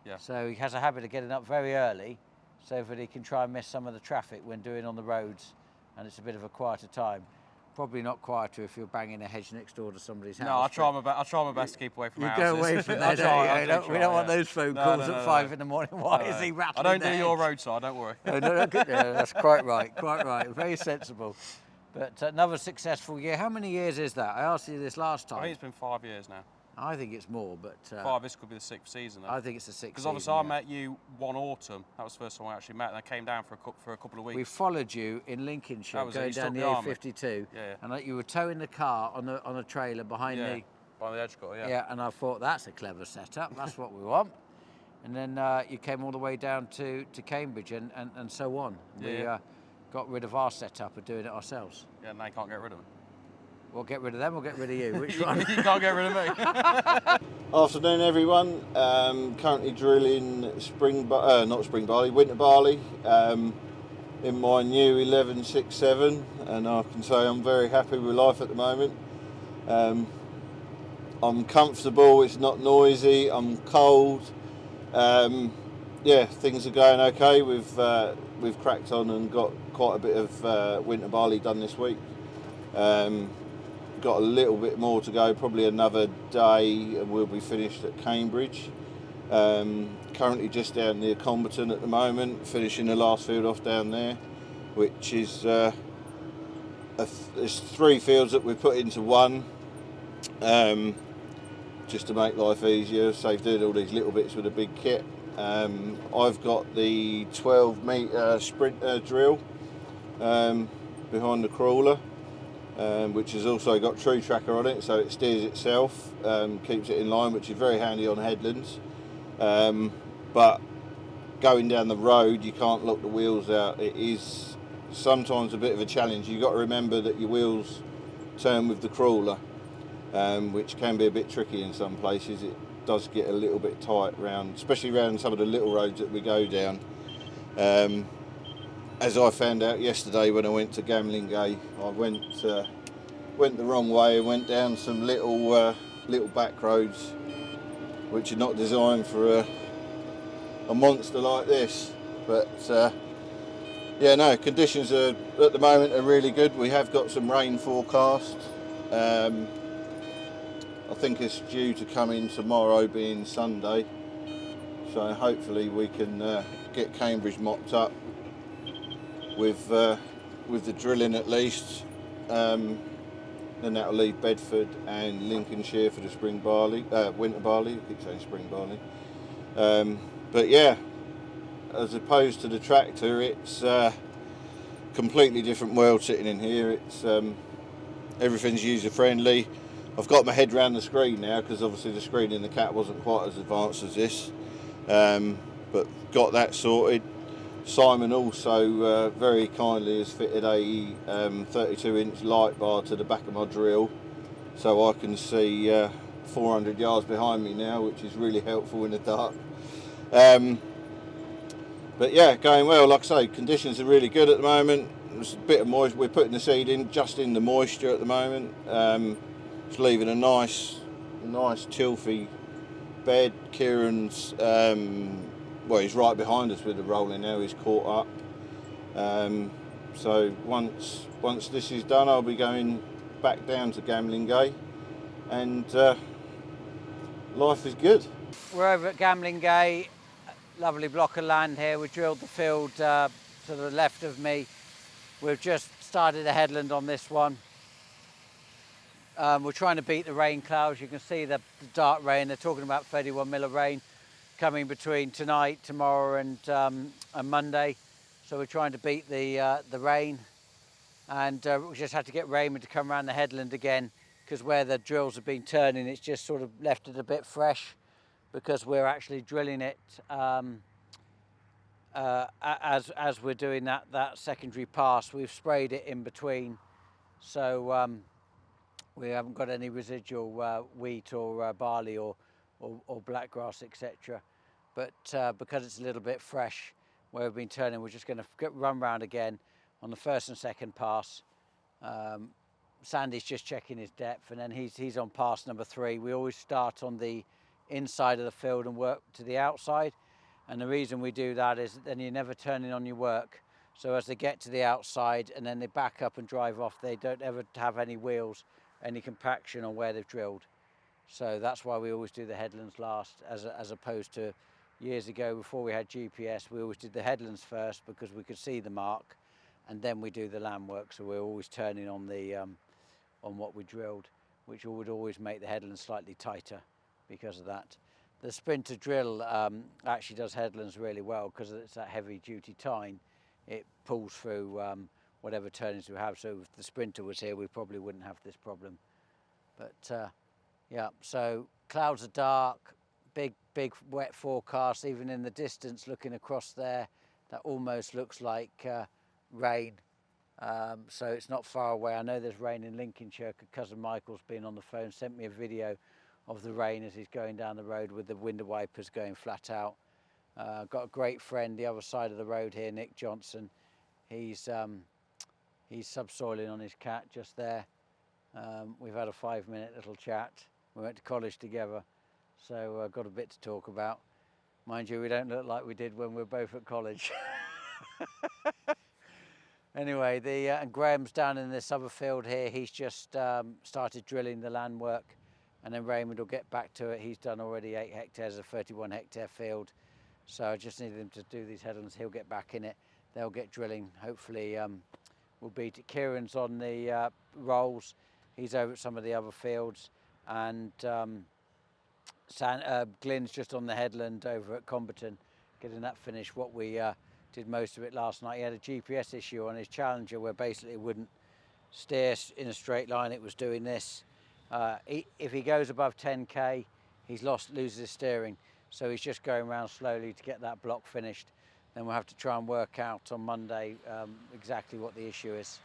Yeah. So he has a habit of getting up very early, so that he can try and miss some of the traffic when doing on the roads, and it's a bit of a quieter time. Probably not quieter if you're banging a hedge next door to somebody's house. No, I try my best to keep away from You houses. go away from that. We don't want those phone calls at 5 in the morning. Why is he rattling? I don't do the your hedge? roadside, don't worry. No, good. Yeah, that's quite right. Very sensible. But another successful year. How many years is that? I asked you this last time. I think it's been 5 years now. I think it's more, but 5, this could be the 6th season. I think it's the 6th. Because obviously I met you one autumn. That was the first time I actually met, and I came down for a couple of weeks. We followed you in Lincolnshire, going down the A52, and you were towing the car on a trailer behind the... By the edge cutter, Yeah, and I thought, that's a clever setup, that's what we want. And then you came all the way down to Cambridge and so on. We got rid of our setup of doing it ourselves. Yeah, and they can't get rid of them. We'll get rid of them or get rid of you? Which one? You can't get rid of me. Afternoon, everyone. Currently drilling winter barley in my new 1167, and I can say I'm very happy with life at the moment. I'm comfortable. It's not noisy. I'm cold. Things are going okay. We've cracked on and got quite a bit of winter barley done this week. Got a little bit more to go, probably another day, and we'll be finished at Cambridge. Currently just down near Comberton at the moment, finishing the last field off down there, which is there's 3 fields that we've put into one, just to make life easier, save doing all these little bits with a big kit. I've got the 12 metre Sprinter drill behind the crawler, which has also got tree tracker on it, so it steers itself, keeps it in line, which is very handy on headlands. But going down the road, you can't lock the wheels out. It is sometimes a bit of a challenge. You've got to remember that your wheels turn with the crawler, which can be a bit tricky in some places. It does get a little bit tight especially around some of the little roads that we go down. As I found out yesterday when I went to Gamlingay, I went the wrong way and went down some little back roads which are not designed for a monster like this. But conditions are at the moment are really good. We have got some rain forecast. I think it's due to come in tomorrow, being Sunday. So hopefully we can get Cambridge mopped up with the drilling at least. Then that'll leave Bedford and Lincolnshire for the spring barley, winter barley. I keep saying spring barley. But yeah, as opposed to the tractor, it's completely different world sitting in here. It's everything's user friendly. I've got my head around the screen now because obviously the screen in the Cat wasn't quite as advanced as this, but got that sorted. Simon also very kindly has fitted a 32-inch light bar to the back of my drill, so I can see 400 yards behind me now, which is really helpful in the dark. But yeah, going well. Like I say, conditions are really good at the moment. there's a bit of moisture. We're putting the seed in just in the moisture at the moment. It's leaving a nice tilthy bed. Kieran's, well, he's right behind us with the rolling now. He's caught up. So once this is done, I'll be going back down to Gambling Gate, and life is good. We're over at Gambling Gate, lovely block of land here. We drilled the field to the left of me. We've just started a headland on this one. We're trying to beat the rain clouds. You can see the dark rain. They're talking about 31 mil of rain coming between tonight, tomorrow and Monday. So we're trying to beat the rain. And we just had to get Raymond to come around the headland again, because where the drills have been turning, it's just sort of left it a bit fresh, because we're actually drilling it as we're doing that secondary pass. We've sprayed it in between, so we haven't got any residual wheat or barley or black grass, etc. But because it's a little bit fresh where we've been turning, we're just going to run round again on the first and second pass. Sandy's just checking his depth, and then he's on pass number 3. We always start on the inside of the field and work to the outside, and the reason we do that is then you're never turning on your work. So as they get to the outside and then they back up and drive off, they don't ever have any wheels, any compaction on where they've drilled. So that's why we always do the headlands last, as opposed to years ago before we had GPS. We always did the headlands first because we could see the mark, and then we do the land work. So we're always turning on the on what we drilled, which would always make the headlands slightly tighter because of that. The Sprinter drill actually does headlands really well because it's that heavy duty tine. It pulls through whatever turnings we have. So if the Sprinter was here, we probably wouldn't have this problem. But yeah, so clouds are dark, big wet forecast. Even in the distance, looking across there, that almost looks like rain. So it's not far away. I know there's rain in Lincolnshire. Cousin Michael's been on the phone, sent me a video of the rain as he's going down the road with the window wipers going flat out. Got a great friend the other side of the road here, Nick Johnson. He's subsoiling on his cat just there. We've had a 5-minute little chat. We went to college together, so got a bit to talk about. Mind you, we don't look like we did when we were both at college. Anyway, and Graham's down in this other field here. He's just started drilling the land work, and then Raymond will get back to it. He's done already 8 hectares, a 31 hectare field. So I just need him to do these headlands. He'll get back in it. They'll get drilling. Hopefully we'll beat it. Kieran's on the rolls. He's over at some of the other fields. And Glynn's just on the headland over at Comberton, getting that finished. What we did most of it last night. He had a GPS issue on his Challenger where basically it wouldn't steer in a straight line. It was doing this. If he goes above 10k, loses his steering. So he's just going around slowly to get that block finished. Then we'll have to try and work out on Monday exactly what the issue is.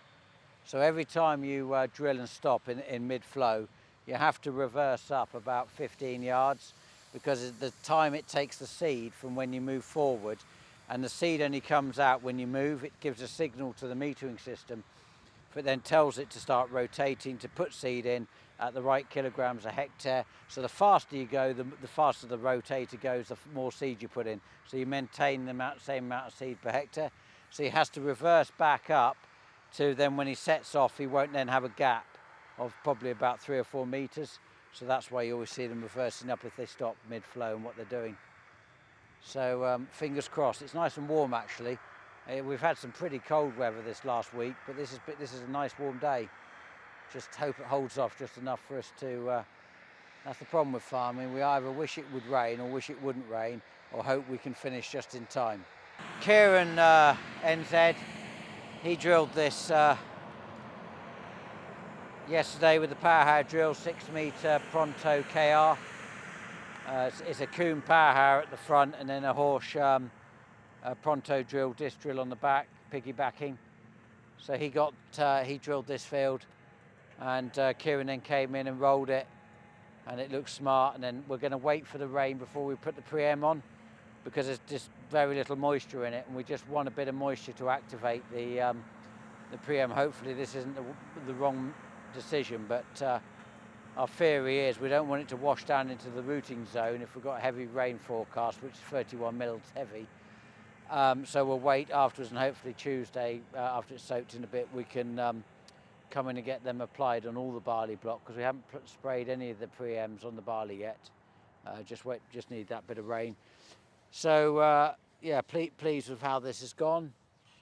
So every time you drill and stop in mid-flow, you have to reverse up about 15 yards because of the time it takes the seed from when you move forward, and the seed only comes out when you move. It gives a signal to the metering system, but then tells it to start rotating to put seed in at the right kilograms a hectare. So the faster you go, the faster the rotator goes, the more seed you put in. So you maintain the same amount of seed per hectare. So he has to reverse back up to then when he sets off, he won't then have a gap of probably about 3 or 4 meters. So that's why you always see them reversing up if they stop mid-flow and what they're doing. So fingers crossed. It's nice and warm actually. We've had some pretty cold weather this last week, but this is a nice warm day. Just hope it holds off just enough for us to, that's the problem with farming. We either wish it would rain or wish it wouldn't rain, or hope we can finish just in time. Kieran NZ, he drilled this yesterday with the power drill, 6 metre Pronto KR. It's a Kuhn power at the front and then a Horsch Pronto drill, disc drill on the back, piggybacking. So he drilled this field, and Kieran then came in and rolled it, and it looks smart. And then we're going to wait for the rain before we put the pre-em on, because there's just very little moisture in it, and we just want a bit of moisture to activate the the pre-em. Hopefully this isn't the wrong decision, but our theory is we don't want it to wash down into the rooting zone if we've got a heavy rain forecast, which is 31 mils heavy. So we'll wait afterwards, and hopefully Tuesday, after it's soaked in a bit, we can come in and get them applied on all the barley block, because we haven't sprayed any of the pre-ems on the barley yet. Just need that bit of rain. So yeah, pleased with how this has gone.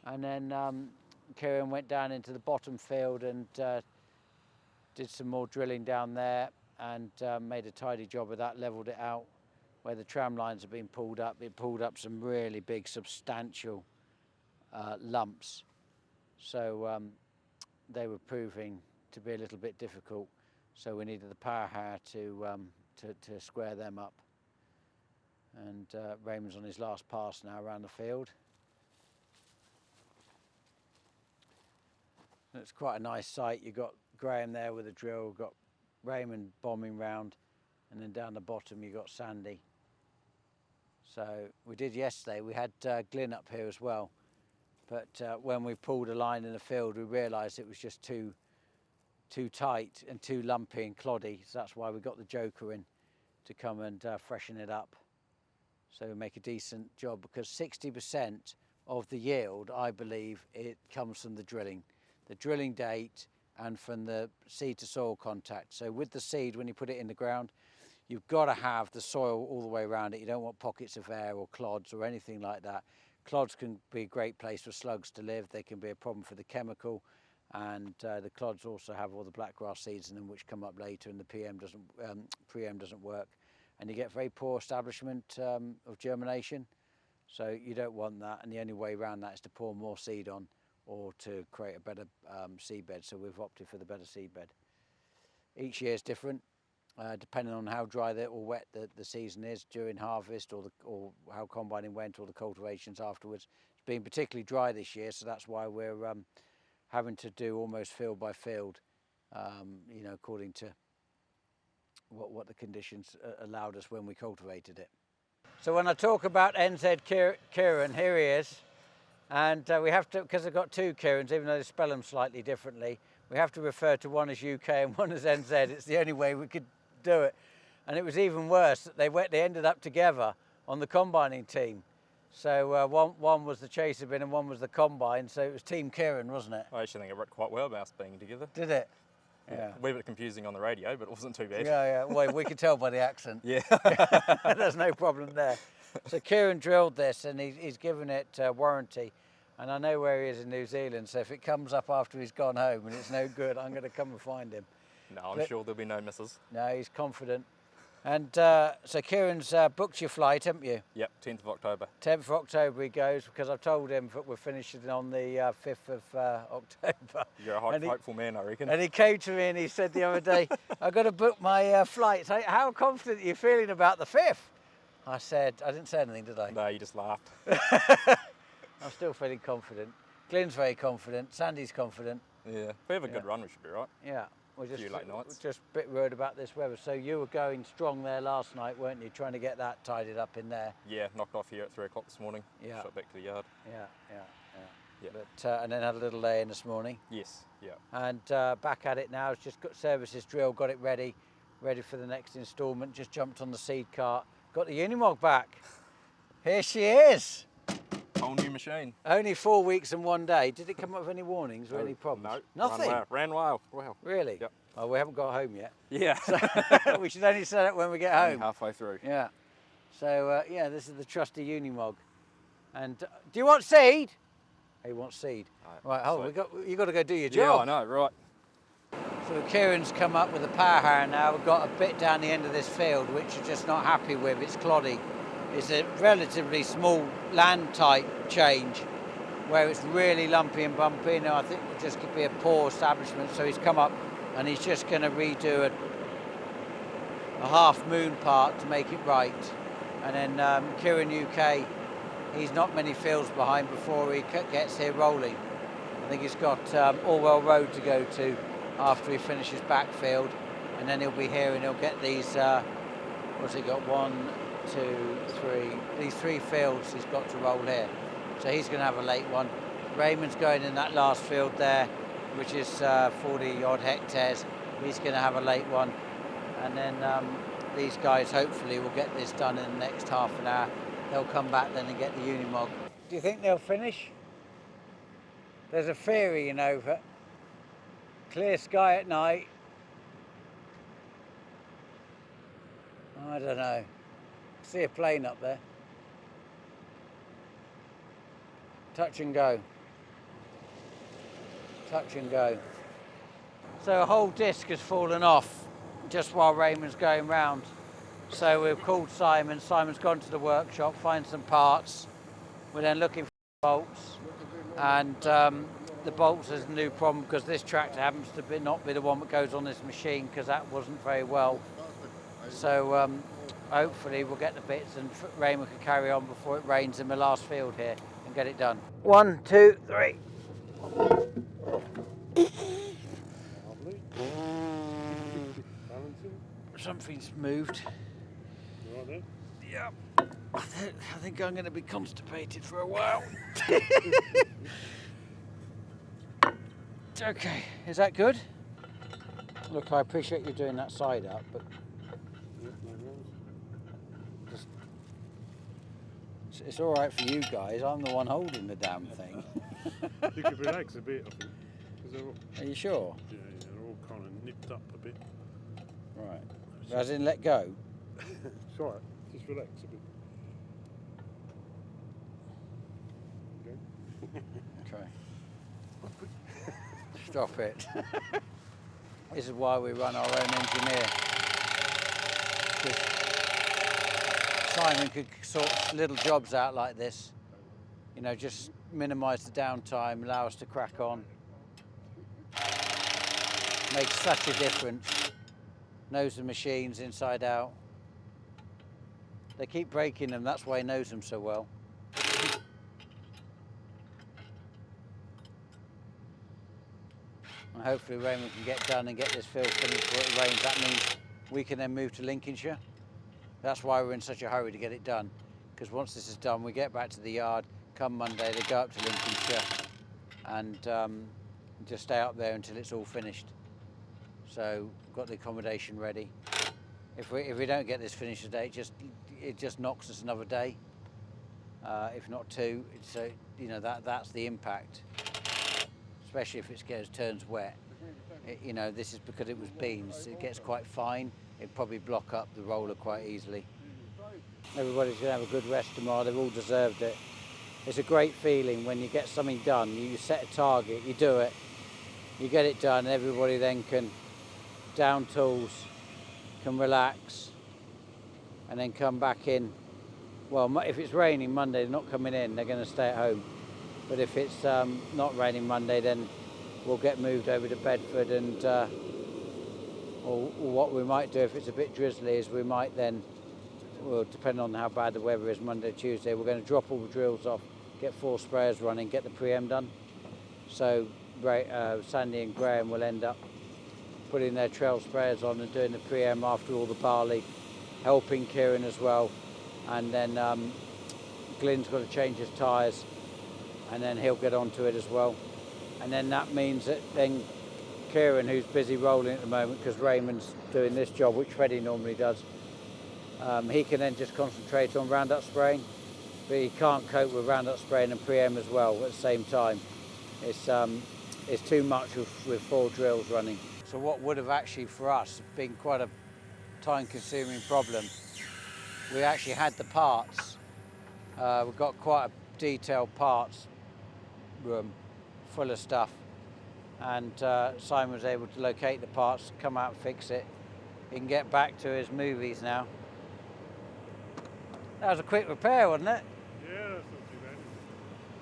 And then Kieran went down into the bottom field and did some more drilling down there, and made a tidy job of that, levelled it out. Where the tram lines have been pulled up, it pulled up some really big, substantial lumps. So they were proving to be a little bit difficult. So we needed the power harrow to square them up. And Raymond's on his last pass now around the field. And it's quite a nice sight. You've got Graham there with a drill, got Raymond bombing round, and then down the bottom you got Sandy. So we did yesterday, we had Glynn up here as well, but when we pulled a line in the field we realised it was just too tight and too lumpy and cloddy, so that's why we got the Joker in to come and freshen it up. So we make a decent job, because 60% of the yield, I believe, it comes from the drilling date and from the seed to soil contact. So with the seed, when you put it in the ground, you've got to have the soil all the way around it. You don't want pockets of air or clods or anything like that. Clods can be a great place for slugs to live. They can be a problem for the chemical, and the clods also have all the blackgrass seeds in them, which come up later, and the pre-em doesn't work. And you get very poor establishment of germination. So you don't want that, and the only way around that is to pour more seed on, or to create a better seed bed. So we've opted for the better seed bed. Each year is different. Depending on how dry or wet the season is during harvest, or how combining went, or the cultivations afterwards. It's been particularly dry this year, so that's why we're having to do almost field by field, you know, according to what the conditions allowed us when we cultivated it. So when I talk about NZ Kieran, here he is, and we have to, because I've got two Kierans, even though they spell them slightly differently, we have to refer to one as UK and one as NZ. It's the only way we could do it. And it was even worse that they ended up together on the combining team. So one was the chaser bin and one was the combine, so it was Team Kieran, wasn't it? I actually think it worked quite well about us being together. Did it? Yeah. A wee bit confusing on the radio, but it wasn't too bad. Yeah. Well, we could tell by the accent. Yeah. There's no problem there. So Kieran drilled this, and he's given it warranty. And I know where he is in New Zealand, so if it comes up after he's gone home and it's no good, I'm going to come and find him. No, I'm sure there'll be no misses. No, he's confident. And so Kieran's booked your flight, haven't you? Yep, 10th of October. 10th of October he goes, because I've told him that we're finishing on the 5th of October. You're a hopeful man, I reckon. And he came to me and he said the other day, I've got to book my flights. How confident are you feeling about the 5th? I said, I didn't say anything, did I? No, you just laughed. I'm still feeling confident. Glynn's very confident. Sandy's confident. Yeah, if we have a good run, we should be right. Yeah, we're Few late nights. just a bit worried about this weather. So you were going strong there last night, weren't you? Trying to get that tidied up in there. Yeah, knocked off here at 3 o'clock this morning. Yeah. Shot back to the yard. Yeah. But, and then had a little lay in this morning. Yes, yeah. And back at it now. It's just got services drill, got it ready for the next instalment. Just jumped on the seed cart, got the Unimog back. Here she is. Whole new machine. Only 4 weeks and 1 day. Did it come up with any warnings or any problems? No. Nothing? Ran wild. Wow. Really? Yep. Well, we haven't got home yet. Yeah. We should only set it when we get home. Halfway through. Yeah. So, yeah, this is the trusty Unimog. And do you want seed? He wants seed. Right, you got to go do your job. Yeah, I know, right. So Kieran's come up with a power harrow now. We've got a bit down the end of this field, which we're just not happy with. It's cloddy. It's a relatively small land type change where it's really lumpy and bumpy. Now I think it just could be a poor establishment. So he's come up and he's just going to redo a half moon part to make it right. And then Kieran UK, he's not many fields behind before he gets here rolling. I think he's got Orwell Road to go to after he finishes backfield, and then he'll be here and he'll get these, what's he got, 1, 2, 3, these 3 fields he's got to roll here. So he's going to have a late one. Raymond's going in that last field there, which is 40 odd hectares. He's going to have a late one, and then these guys hopefully will get this done in the next half an hour. They'll come back then and get the Unimog. Do you think they'll finish? There's a theory, you know, for clear sky at night. I don't know. See a plane up there. Touch and go. Touch and go. So a whole disc has fallen off just while Raymond's going round. So we've called Simon. Simon's gone to the workshop, find some parts. We're then looking for bolts. And the bolts is a new problem because this tractor happens to not be the one that goes on this machine because that wasn't very well. So hopefully we'll get the bits and Raymond can carry on before it rains in the last field here and get it done. 1, 2, 3. Something's moved. You right there? Yeah. I think I'm going to be constipated for a while. Okay, is that good? Look, I appreciate you doing that side up, but Yep, no worries. just, it's all right for you guys. I'm the one holding the damn thing. You could relax a bit, I think. 'Cause they're all, Are you sure? yeah, they're all kind of nipped up a bit. Right. As in, let go. It's all right. Just relax a bit. Okay. Okay. Stop it. This is why we run our own engineer. 'Cause Simon could sort little jobs out like this. You know, just minimise the downtime, allow us to crack on. Makes such a difference. Knows the machines inside out. They keep breaking them, that's why he knows them so well. And hopefully Raymond can get done and get this field finished before it rains. That means we can then move to Lincolnshire. That's why we're in such a hurry to get it done. Because once this is done, we get back to the yard. Come Monday, they go up to Lincolnshire and just stay up there until it's all finished. So we've got the accommodation ready. If we don't get this finished today, it just knocks us another day, if not 2. So you know that's the impact. Especially if it turns wet. You know, this is because it was beans. It gets quite fine. It'd probably block up the roller quite easily. Everybody's going to have a good rest tomorrow. They've all deserved it. It's a great feeling when you get something done. You set a target, you do it, you get it done, and everybody then can down tools, can relax, and then come back in. Well, if it's raining Monday, they're not coming in. They're going to stay at home. But if it's not raining Monday, then we'll get moved over to Bedford, and or what we might do if it's a bit drizzly is we might then, well, depending on how bad the weather is Monday, Tuesday, we're going to drop all the drills off, get 4 sprayers running, get the pre-em done. So Sandy and Graham will end up putting their trail sprayers on and doing the pre-em after all the barley, helping Kieran as well. And then Glynn's got to change his tyres, and then he'll get onto it as well. And then that means that then Kieran, who's busy rolling at the moment because Raymond's doing this job, which Freddie normally does, he can then just concentrate on Roundup spraying, but he can't cope with Roundup spraying and pre-em as well at the same time. It's too much with 4 drills running. So what would have actually for us been quite a time-consuming problem, we actually had the parts. We've got quite a detailed parts room full of stuff, and Simon was able to locate the parts, come out and fix it. He can get back to his movies now. That was a quick repair, wasn't it? Yeah, that's not too bad.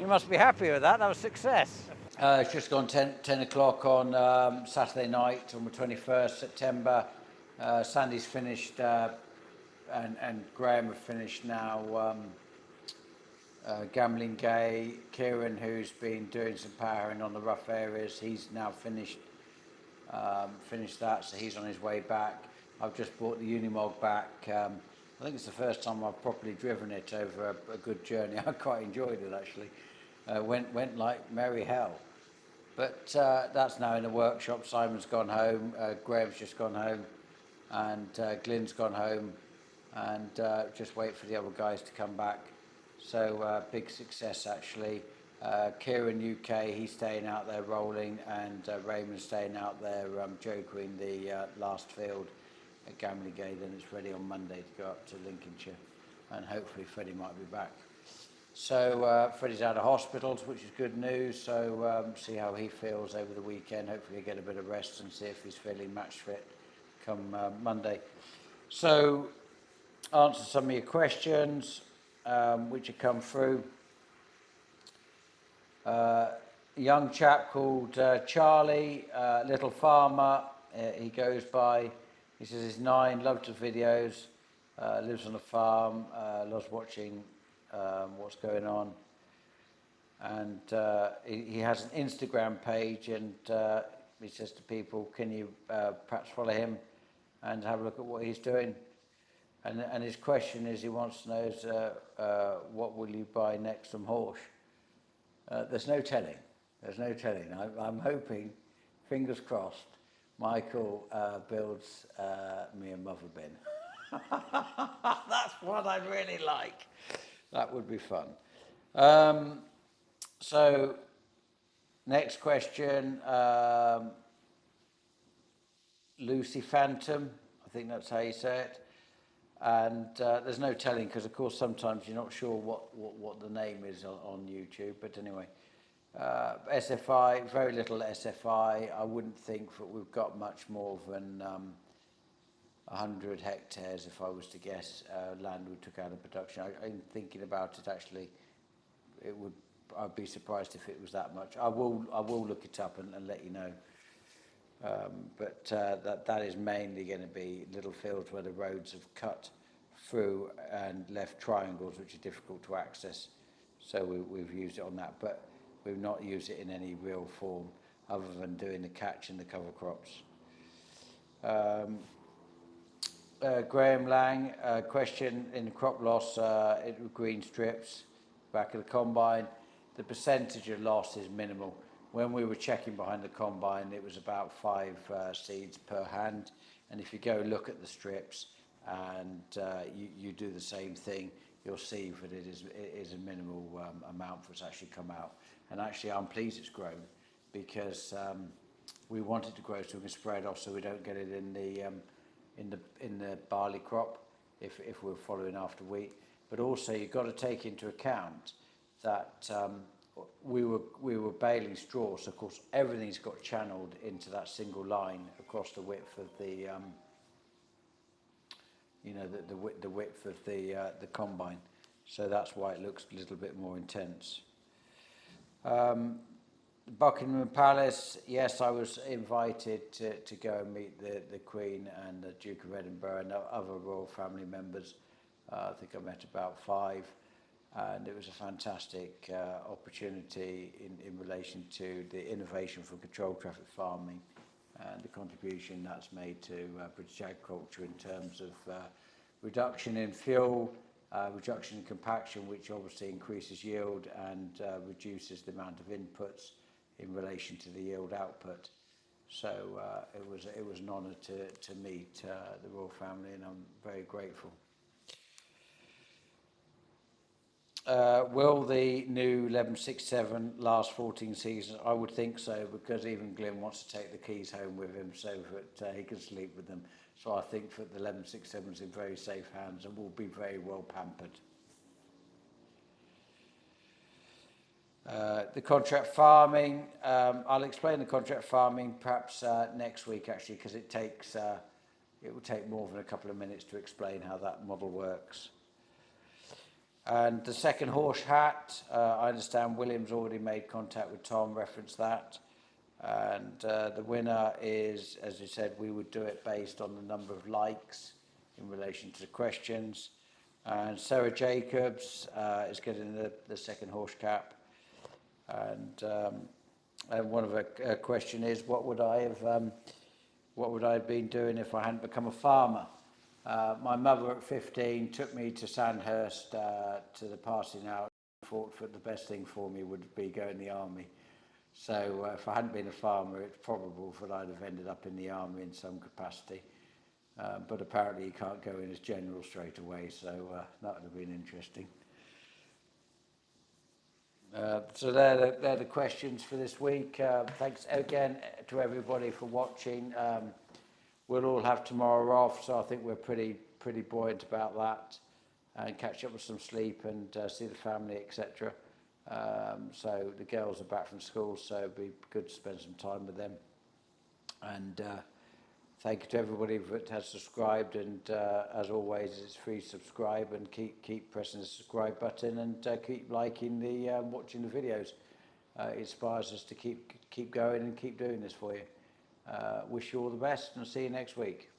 You must be happy with that. That was success. It's just gone 10 o'clock on Saturday night on the 21st September. Sandy's finished and Graham have finished now. Gambling Gay, Kieran, who's been doing some powering on the rough areas, he's now finished that, so he's on his way back. I've just brought the Unimog back. I think it's the first time I've properly driven it over a good journey. I quite enjoyed it actually. went like merry hell. But that's now in the workshop. Simon's gone home, Graham's just gone home, and Glynn's gone home, and just wait for the other guys to come back. So big success actually. Kieran UK, he's staying out there rolling, and Raymond's staying out there jokering the last field at Gamlingay. Then it's ready on Monday to go up to Lincolnshire, and hopefully Freddie might be back. So Freddie's out of hospitals, which is good news. So see how he feels over the weekend. Hopefully get a bit of rest and see if he's feeling match fit come Monday. So answer some of your questions which have come through. A young chap called Charlie, little farmer. He goes by. He says he's 9, loves the videos, lives on a farm, loves watching what's going on, and he has an Instagram page, and he says to people, can you perhaps follow him and have a look at what he's doing, and his question is, he wants to know what will you buy next from Horsch. There's no telling. I'm hoping, fingers crossed, Michael builds me a mother bin. That's what I'd really like. That would be fun. So, next question. Lucy Phantom, I think that's how you say it. And there's no telling, because of course sometimes you're not sure what the name is on YouTube. But anyway, SFI, very little SFI. I wouldn't think that we've got much more than 100 hectares, if I was to guess, land we took out of production. I'm thinking about it, actually, I'd be surprised if it was that much. I will look it up and let you know. But that is mainly going to be little fields where the roads have cut through and left triangles which are difficult to access. So we've used it on that, but we've not used it in any real form other than doing the catch and the cover crops. Graham Lang, question in crop loss, green strips back of the combine. The percentage of loss is minimal. When we were checking behind the combine, it was about 5 seeds per hand. And if you go look at the strips and you do the same thing, you'll see that it is a minimal amount that's actually come out. And actually, I'm pleased it's grown, because we want it to grow so we can spread off, so we don't get it in the barley crop if we're following after wheat. But also, you've got to take into account that we were baling straw, so of course everything's got channeled into that single line across the width of the the width of the combine. So that's why it looks a little bit more intense. Buckingham Palace, yes, I was invited to go and meet the Queen and the Duke of Edinburgh and other royal family members. I think I met about 5. And it was a fantastic opportunity in relation to the innovation from controlled traffic farming and the contribution that's made to British agriculture in terms of reduction in fuel, reduction in compaction, which obviously increases yield and reduces the amount of inputs in relation to the yield output. So it was an honour to meet the royal family, and I'm very grateful. Will the new 1167 last 14 seasons? I would think so, because even Glynn wants to take the keys home with him so that he can sleep with them. So I think that the 1167 is in very safe hands and will be very well pampered. The contract farming, I'll explain the contract farming perhaps next week, actually, because it will take more than a couple of minutes to explain how that model works. And the second Horsch hat, I understand William's already made contact with Tom, referenced that. And the winner is, as you said, we would do it based on the number of likes in relation to the questions. And Sarah Jacobs is getting the second Horsch cap. And one of her question is, what would I have been doing if I hadn't become a farmer? My mother at 15 took me to Sandhurst to the passing out thought that the best thing for me would be going in the army. So if I hadn't been a farmer, it's probable that I'd have ended up in the army in some capacity. But apparently you can't go in as general straight away, so that would have been interesting. So they're the questions for this week. Thanks again to everybody for watching. We'll all have tomorrow off, so I think we're pretty buoyant about that, and catch up with some sleep and see the family, etc. So the girls are back from school, so it'd be good to spend some time with them. And thank you to everybody that has subscribed, and as always, it's free to subscribe, and keep pressing the subscribe button, and keep liking the watching the videos. It inspires us to keep going and keep doing this for you. Wish you all the best, and I'll see you next week.